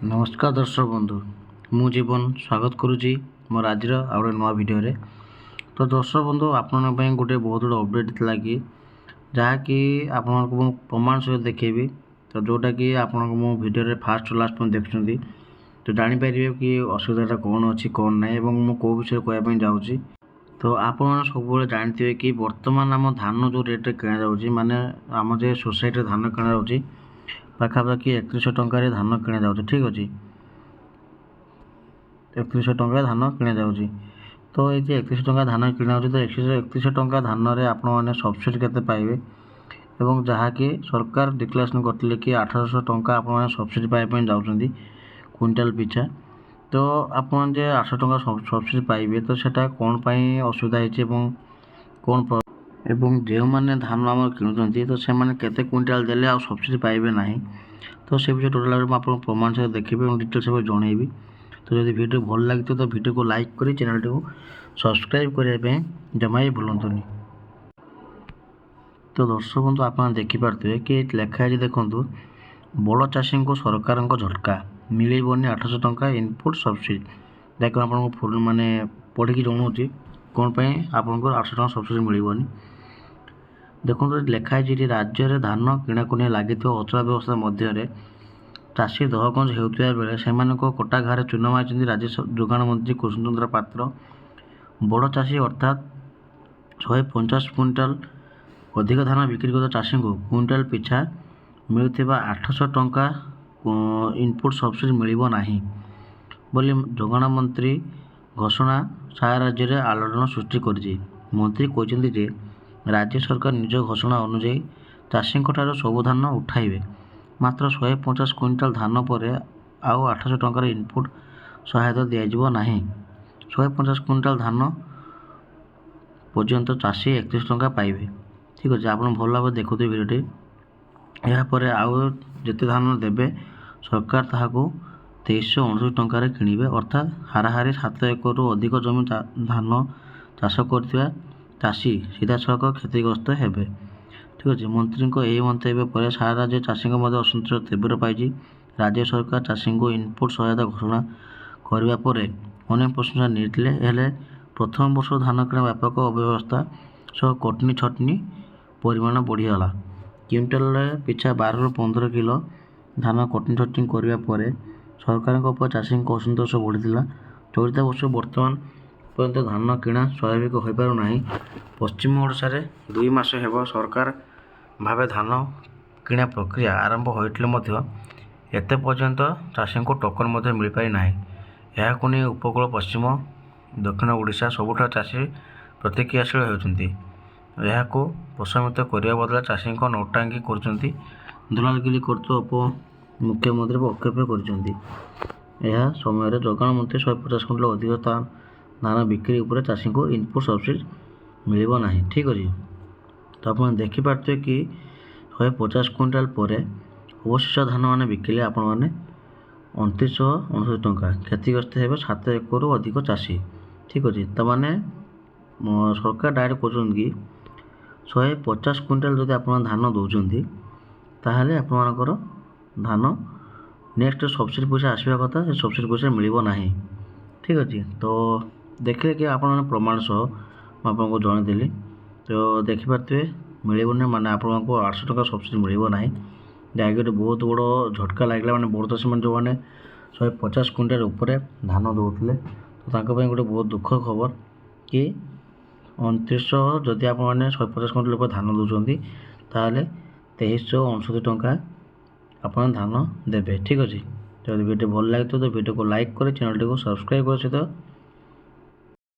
नमस्कार दर्शक बंधु मु जीवन स्वागत करुच्ची मोर आज आउ नुआ भिडियो। तो दर्शक बंधु आपण गोटे बहुत बड़ा अपडेट था कि जहाँकि आपको प्रमाण सहित देखेबी। तो जोटा कि आपको भिडियो फास्ट लास्ट देखुं तो जापर कि असुविधा कौन अच्छी कौन ना और कौ विषय कहवाई जाऊँगी। तो आप सब जानते कि बर्तमान आम धान जो रेट कि माने आम जो सोसाइटी धान कि पाखापाखि 3100 टंकार धान किणा जाऊँगी। ठीक अच्छे 3100 टंका धान किणा जाऊँगी। तो ये 3100 टंका धान किणा तो 3100 टंका धान में आपने सब्सिडी केते पाइबे एवं जहाँकि सरकार डिक्लेरेशन करते कि 1800 टंका आप सब्सिडी पाइबा जाऊँगी क्विंटाल पिछा। तो आप 800 टंका सब्सिडी पाइबे तो सेटा कौन पाई असुविधा है कौन एवं जो मैंने धान आम किणुंट तो से केते क्विंटाल देले आ सब्सिडी पाइबे ना। तो से विषय टोटाल आप प्रमाण सहित देखिए और डिटेल सब जनइबी। तो जब वीडियो भल लगे तो वीडियो को लाइक कर चैनल को सब्सक्राइब करने जमा ही भूलुनी। तो दर्शक बंधु आप देखिपे कि लेखा है देखूँ बड़ चाषी को सरकार झटका मिलबनी 800 टंका इनपुट सब्सिडी। देख आपको फुल माने पढ़ी जनाऊँगी कौन आपको 800 टंका सब्सिडी मिलबनी। देखो लेखाई राज्य में धान किणाकु लगी अचल व्यवस्था मध्य चाषी दहगंज होता बेले से कटा घारे चून मारी राज्य जोगाण मंत्री कुसुमचंद्र पात्र। बड़ चाषी अर्थात 150 क्विंटाल अधिक धान बिक्री कर चाषी को क्विंटाल पिछा मिलुवा 800 टंका इनपुट सब्सिडी मिलना बोली जोगाण मंत्री घोषणा सारा राज्य में आलोड़न सृष्टि कर। मंत्री कहते राज्य सरकार निज घोषणा अनुଯାयी चाषी सबु धान उठाइबे मात्र 150 क्विंटाल धान पर आउ 800 टंकार इनपुट सहायता दिज्व ना। 150 क्विंटाल धान पर्यंत चाषी 31 टंका पाइबे। ठीक अच्छे आप भल भाव देखुए भिडियोटी यापर आउ जिते धान देवे सरकार ताकू 2329 टंकार किणवे अर्थात हाराहारी 7 एकर अधिक जमी धान चाष कर चाषी सीधा सड़क क्षतिग्रस्त हेबे। ठीक अच्छे मंत्री यही मंतव्य पर सारा राज्य चाषी असंतोष तीव्र पाई। राज्य सरकार चाषी को इनपुट सहायता घोषणा करने पर अनेक प्रशंसा मिलते प्रथम वर्ष धान किणा व्यापक अव्यवस्था सह कटनी छटनी परिमाण बढ़ीगला। क्विंटाल पिछा 12 ରୁ 15 किलो धान कटनी छटनी करने पर सरकार चाषी असंतोष बढ़ी। चलित वर्ष बर्तमान पर्यंत धान किणा स्वाभाविक हो पारना। पश्चिम ओडिशा रे 2 मास हेब सरकार भावे धान किणा प्रक्रिया आरंभ होते एते पर्यंत चाषी को टोकन मिल पारि ना। यह उपकूल पश्चिम दक्षिण ओडिशा सबुठ चाषी प्रतिक्रियाशील होती प्रशमित करने बदला चाषी नौटांगी कर दलालगिरी कर उप मुख्यमंत्री आक्षेप कर समय जोगाण मंत्री 150 क्विंटाल अधिक धान बिक्री उपर चाषी को इनपुट सब्सिडी मिलना। ठीक अच्छे तो आप देखिपे कि 150 क्विंटाल पर अवशिष्ट धान मैंने बिकिले आपण मैंने 2929 टंका क्षतिग्रस्त हे 7 एकर अधिक चाषी। ठीक अच्छे तो मैंने सरकार डायरेक्ट कहते कि 150 क्विंटाल जब आप धान दौरान ताहले आपर धान नेक्स्ट सब्सिडी पैसा आसवा कथा से सब्सिडी पैसा मिलना। ठीक अच्छे तो देखिए कि आप प्रमाण सह आपको जनईदेली। तो देखिपे मिलने माने आपको 800 टंका सब्सिडी मिलना जहाँकि बहुत बड़ झटका लगे मैंने बड़ चाषी मैंने जो मैंने 150 क्विंटाल उपर धान दौले तो गोटे बहुत दुख खबर कि 2900 जदि आप 150 क्विंटाल उपर धान दौरान ताहले 2329 टंका आप धान देवे। ठीक अच्छे तो वीडियो भल लगे तो वीडियो को लाइक कर चैनल को सब्सक्राइब कर सहित